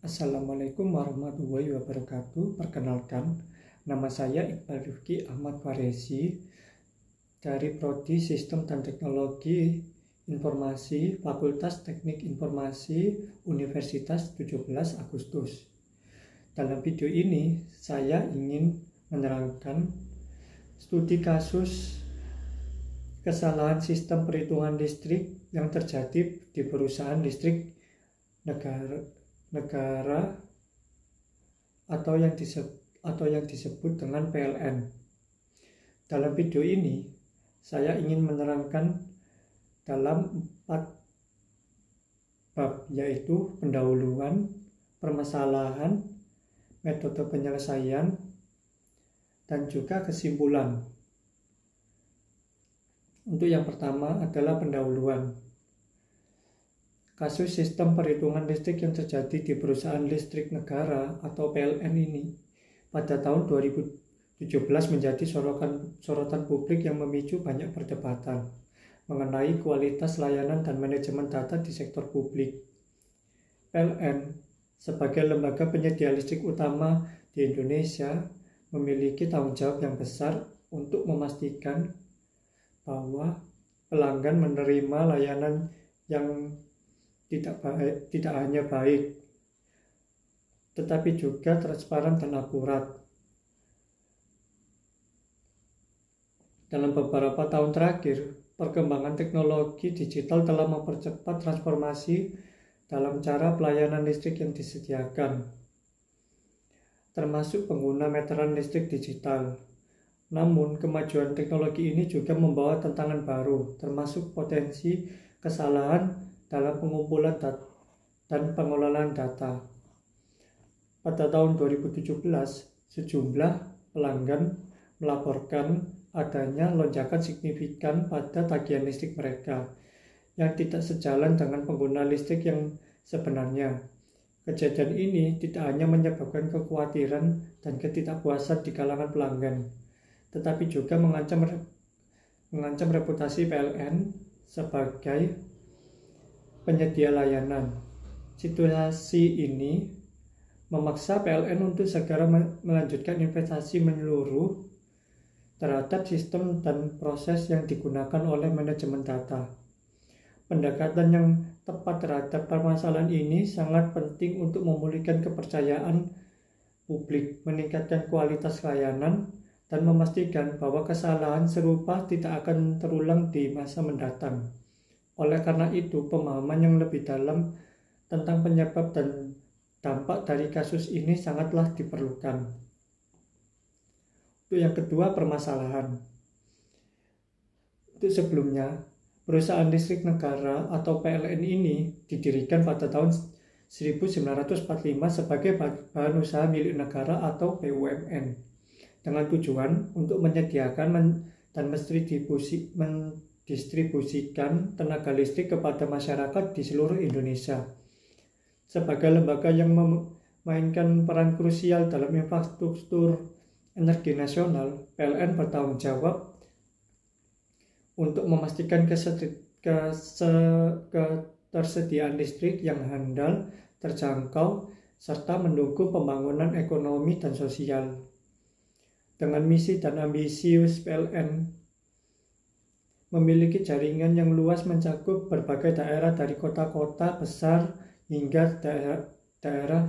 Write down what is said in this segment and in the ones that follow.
Assalamualaikum warahmatullahi wabarakatuh. Perkenalkan, nama saya Iqbal Rifki Ahmad Faresi dari Prodi Sistem dan Teknologi Informasi Fakultas Teknik Informasi Universitas 17 Agustus. Dalam video ini, saya ingin menerangkan studi kasus kesalahan sistem perhitungan listrik yang terjadi di perusahaan listrik negara atau yang disebut dengan PLN. Dalam video ini saya ingin menerangkan dalam 4 bab, yaitu pendahuluan, permasalahan, metode penyelesaian, dan juga kesimpulan. Untuk yang pertama adalah pendahuluan. Kasus sistem perhitungan listrik yang terjadi di perusahaan listrik negara atau PLN ini pada tahun 2017 menjadi sorotan publik yang memicu banyak perdebatan mengenai kualitas layanan dan manajemen data di sektor publik. PLN sebagai lembaga penyedia listrik utama di Indonesia memiliki tanggung jawab yang besar untuk memastikan bahwa pelanggan menerima layanan yang tidak hanya baik, tetapi juga transparan dan akurat. Dalam beberapa tahun terakhir, perkembangan teknologi digital telah mempercepat transformasi dalam cara pelayanan listrik yang disediakan, termasuk pengguna meteran listrik digital. Namun, kemajuan teknologi ini juga membawa tantangan baru, termasuk potensi kesalahan dalam pengumpulan dan pengelolaan data. Pada tahun 2017, sejumlah pelanggan melaporkan adanya lonjakan signifikan pada tagihan listrik mereka yang tidak sejalan dengan pengguna listrik yang sebenarnya. Kejadian ini tidak hanya menyebabkan kekhawatiran dan ketidakpuasan di kalangan pelanggan, tetapi juga mengancam reputasi PLN sebagai penyedia layanan. Situasi ini memaksa PLN untuk segera melanjutkan investasi menyeluruh terhadap sistem dan proses yang digunakan oleh manajemen data. Pendekatan yang tepat terhadap permasalahan ini sangat penting untuk memulihkan kepercayaan publik, meningkatkan kualitas layanan, dan memastikan bahwa kesalahan serupa tidak akan terulang di masa mendatang. Oleh karena itu, pemahaman yang lebih dalam tentang penyebab dan dampak dari kasus ini sangatlah diperlukan. Untuk yang kedua, permasalahan. Untuk sebelumnya, perusahaan listrik negara atau PLN ini didirikan pada tahun 1945 sebagai badan usaha milik negara atau BUMN dengan tujuan untuk menyediakan dan distribusikan tenaga listrik kepada masyarakat di seluruh Indonesia. Sebagai lembaga yang memainkan peran krusial dalam infrastruktur energi nasional, PLN bertanggung jawab untuk memastikan ketersediaan listrik yang handal, terjangkau, serta mendukung pembangunan ekonomi dan sosial. Dengan misi dan ambisius, PLN memiliki jaringan yang luas mencakup berbagai daerah dari kota-kota besar hingga daerah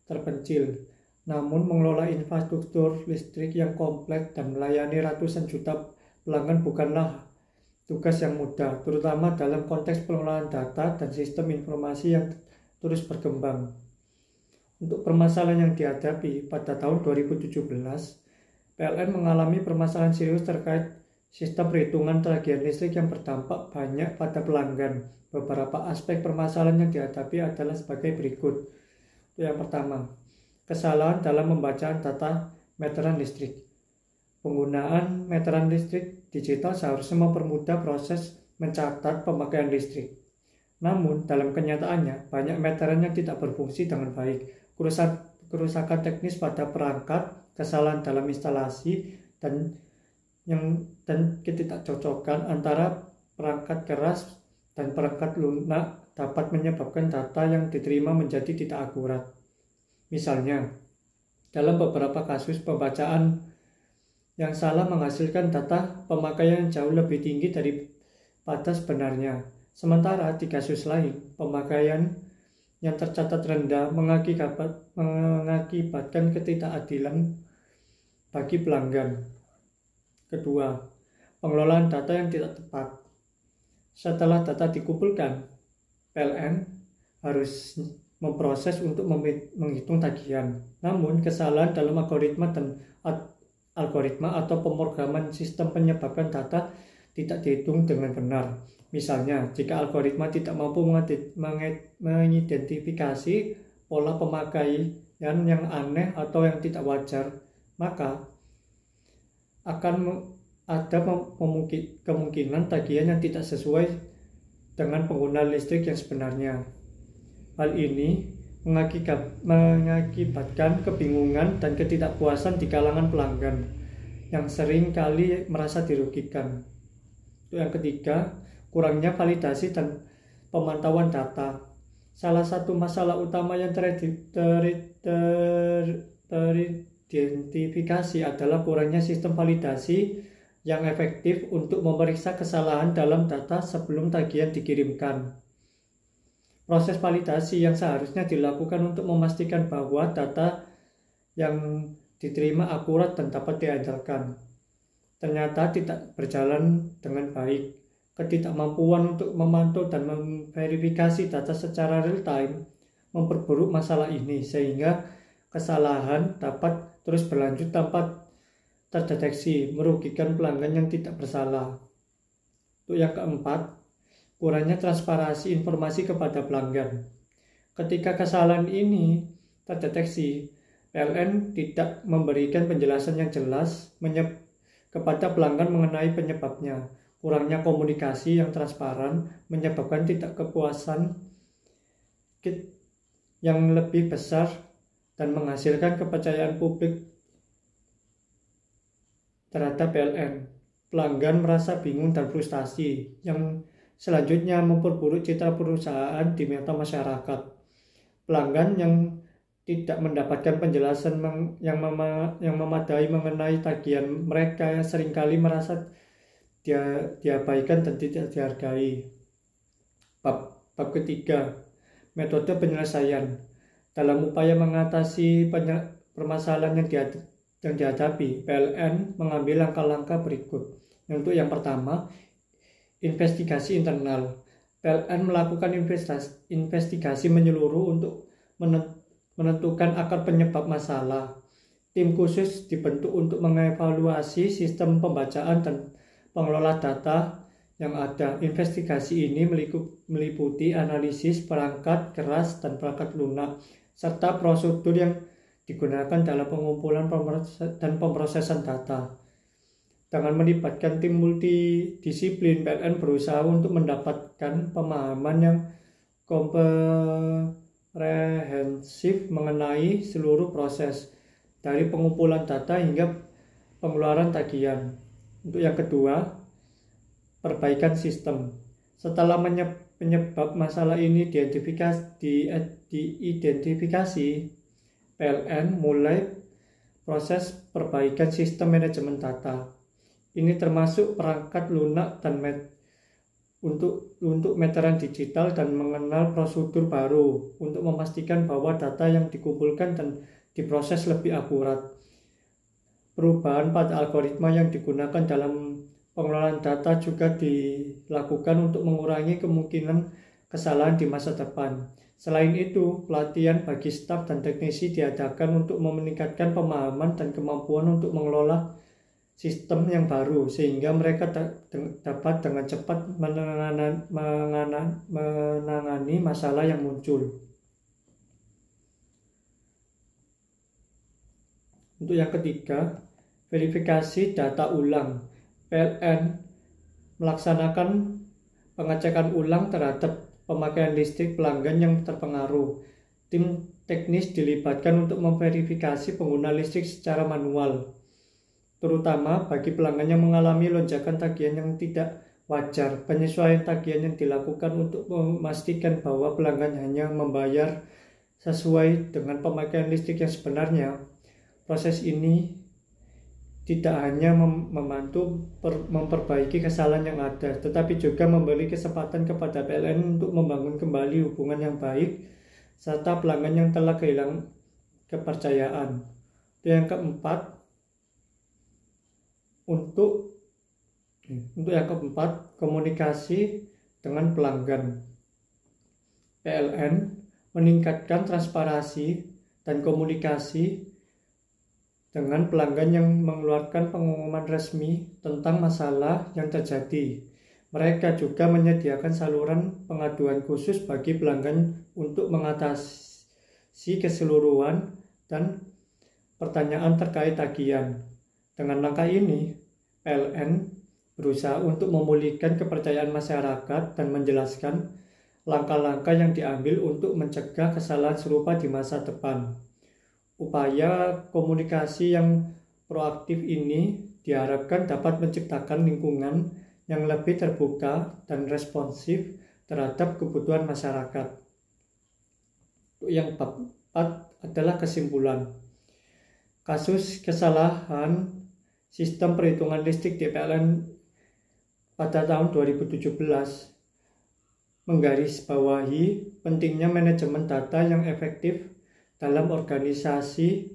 terpencil. Namun mengelola infrastruktur listrik yang kompleks dan melayani ratusan juta pelanggan bukanlah tugas yang mudah, terutama dalam konteks pengelolaan data dan sistem informasi yang terus berkembang. Untuk permasalahan yang dihadapi pada tahun 2017, PLN mengalami permasalahan serius terkait sistem perhitungan tagihan listrik yang berdampak banyak pada pelanggan. Beberapa aspek permasalahan yang dihadapi adalah sebagai berikut. Yang pertama, kesalahan dalam pembacaan data meteran listrik. Penggunaan meteran listrik digital seharusnya mempermudah proses mencatat pemakaian listrik. Namun, dalam kenyataannya, banyak meteran yang tidak berfungsi dengan baik. Kerusakan teknis pada perangkat, kesalahan dalam instalasi, dan ketidakcocokan antara perangkat keras dan perangkat lunak dapat menyebabkan data yang diterima menjadi tidak akurat. Misalnya, dalam beberapa kasus pembacaan yang salah menghasilkan data pemakaian yang jauh lebih tinggi daripada sebenarnya. Sementara di kasus lain, pemakaian yang tercatat rendah mengakibatkan ketidakadilan bagi pelanggan. Kedua, pengelolaan data yang tidak tepat. Setelah data dikumpulkan, PLN harus memproses untuk menghitung tagihan. Namun, kesalahan dalam algoritma atau pemrograman sistem menyebabkan data tidak dihitung dengan benar. Misalnya, jika algoritma tidak mampu mengidentifikasi pola pemakaian yang aneh atau yang tidak wajar, maka akan ada kemungkinan tagihan yang tidak sesuai dengan pengguna listrik yang sebenarnya. Hal ini mengakibatkan kebingungan dan ketidakpuasan di kalangan pelanggan yang sering kali merasa dirugikan. Yang ketiga, kurangnya validasi dan pemantauan data. Salah satu masalah utama yang teridentifikasi adalah kurangnya sistem validasi yang efektif untuk memeriksa kesalahan dalam data sebelum tagihan dikirimkan. Proses validasi yang seharusnya dilakukan untuk memastikan bahwa data yang diterima akurat dan dapat diandalkan ternyata tidak berjalan dengan baik. Ketidakmampuan untuk memantau dan memverifikasi data secara real-time memperburuk masalah ini, sehingga kesalahan dapat terus berlanjut tanpa terdeteksi, merugikan pelanggan yang tidak bersalah. Untuk yang keempat, kurangnya transparansi informasi kepada pelanggan. Ketika kesalahan ini terdeteksi, PLN tidak memberikan penjelasan yang jelas kepada pelanggan mengenai penyebabnya. Kurangnya komunikasi yang transparan menyebabkan tidak kepuasan yang lebih besar dan menghasilkan kepercayaan publik terhadap PLN. Pelanggan merasa bingung dan frustasi, yang selanjutnya memperburuk citra perusahaan di mata masyarakat. Pelanggan yang tidak mendapatkan penjelasan yang memadai mengenai tagihan mereka yang seringkali merasa diabaikan dan tidak dihargai. Bab ketiga, metode penyelesaian. Dalam upaya mengatasi permasalahan yang dihadapi, PLN mengambil langkah-langkah berikut. Untuk yang pertama, investigasi internal. PLN melakukan investigasi menyeluruh untuk menentukan akar penyebab masalah. Tim khusus dibentuk untuk mengevaluasi sistem pembacaan dan pengelola data yang ada. Investigasi ini meliputi analisis perangkat keras dan perangkat lunak, serta prosedur yang digunakan dalam pengumpulan dan pemrosesan data. Dengan melibatkan tim multidisiplin, PLN berusaha untuk mendapatkan pemahaman yang komprehensif mengenai seluruh proses, dari pengumpulan data hingga pengeluaran tagihan. Untuk yang kedua, perbaikan sistem. Setelah penyebab masalah ini diidentifikasi, PLN mulai proses perbaikan sistem manajemen data. Ini termasuk perangkat lunak dan untuk meteran digital dan mengenal prosedur baru untuk memastikan bahwa data yang dikumpulkan dan diproses lebih akurat. Perubahan pada algoritma yang digunakan dalam pengelolaan data juga dilakukan untuk mengurangi kemungkinan kesalahan di masa depan. Selain itu, pelatihan bagi staf dan teknisi diadakan untuk meningkatkan pemahaman dan kemampuan untuk mengelola sistem yang baru, sehingga mereka dapat dengan cepat menangani masalah yang muncul. Untuk yang ketiga, verifikasi data ulang. PLN melaksanakan pengecekan ulang terhadap pemakaian listrik pelanggan yang terpengaruh. Tim teknis dilibatkan untuk memverifikasi pengguna listrik secara manual, terutama bagi pelanggan yang mengalami lonjakan tagihan yang tidak wajar. Penyesuaian tagihan yang dilakukan untuk memastikan bahwa pelanggan hanya membayar sesuai dengan pemakaian listrik yang sebenarnya. Proses ini tidak hanya membantu memperbaiki kesalahan yang ada, tetapi juga memberi kesempatan kepada PLN untuk membangun kembali hubungan yang baik serta pelanggan yang telah kehilangan kepercayaan. Yang keempat, untuk yang keempat, komunikasi dengan pelanggan. PLN meningkatkan transparansi dan komunikasi dengan pelanggan yang mengeluarkan pengumuman resmi tentang masalah yang terjadi. Mereka juga menyediakan saluran pengaduan khusus bagi pelanggan untuk mengatasi keseluruhan dan pertanyaan terkait tagihan. Dengan langkah ini, PLN berusaha untuk memulihkan kepercayaan masyarakat dan menjelaskan langkah-langkah yang diambil untuk mencegah kesalahan serupa di masa depan. Upaya komunikasi yang proaktif ini diharapkan dapat menciptakan lingkungan yang lebih terbuka dan responsif terhadap kebutuhan masyarakat. Yang keempat adalah kesimpulan. Kasus kesalahan sistem perhitungan listrik di PLN pada tahun 2017 menggarisbawahi pentingnya manajemen data yang efektif dalam organisasi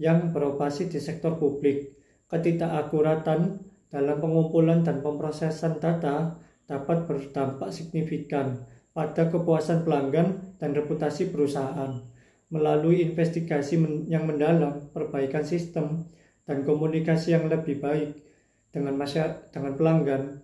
yang beroperasi di sektor publik. Ketidakakuratan dalam pengumpulan dan pemrosesan data dapat berdampak signifikan pada kepuasan pelanggan dan reputasi perusahaan. Melalui investigasi yang mendalam, perbaikan sistem, dan komunikasi yang lebih baik dengan pelanggan,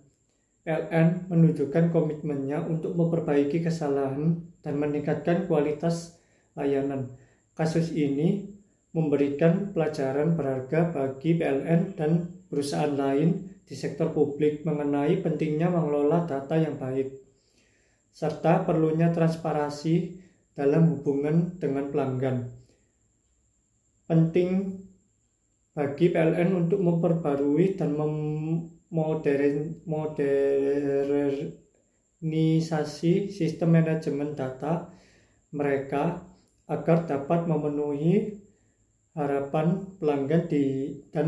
PLN menunjukkan komitmennya untuk memperbaiki kesalahan dan meningkatkan kualitas layanan. Kasus ini memberikan pelajaran berharga bagi PLN dan perusahaan lain di sektor publik mengenai pentingnya mengelola data yang baik, serta perlunya transparansi dalam hubungan dengan pelanggan. Penting bagi PLN untuk memperbarui dan modernisasi sistem manajemen data mereka agar dapat memenuhi harapan pelanggan dan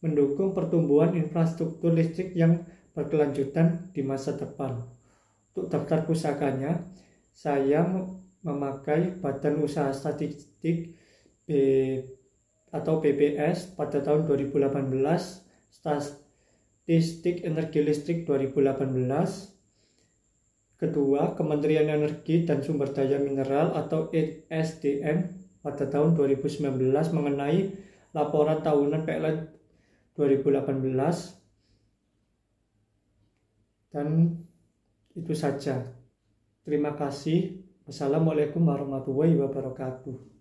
mendukung pertumbuhan infrastruktur listrik yang berkelanjutan di masa depan. Untuk daftar pusakanya, saya memakai Badan Usaha Statistik atau BPS pada tahun 2018, Statistik Energi Listrik 2018. Kedua, Kementerian Energi dan Sumber Daya Mineral atau ESDM pada tahun 2019 mengenai laporan tahunan PLN 2018. Dan itu saja. Terima kasih. Wassalamualaikum warahmatullahi wabarakatuh.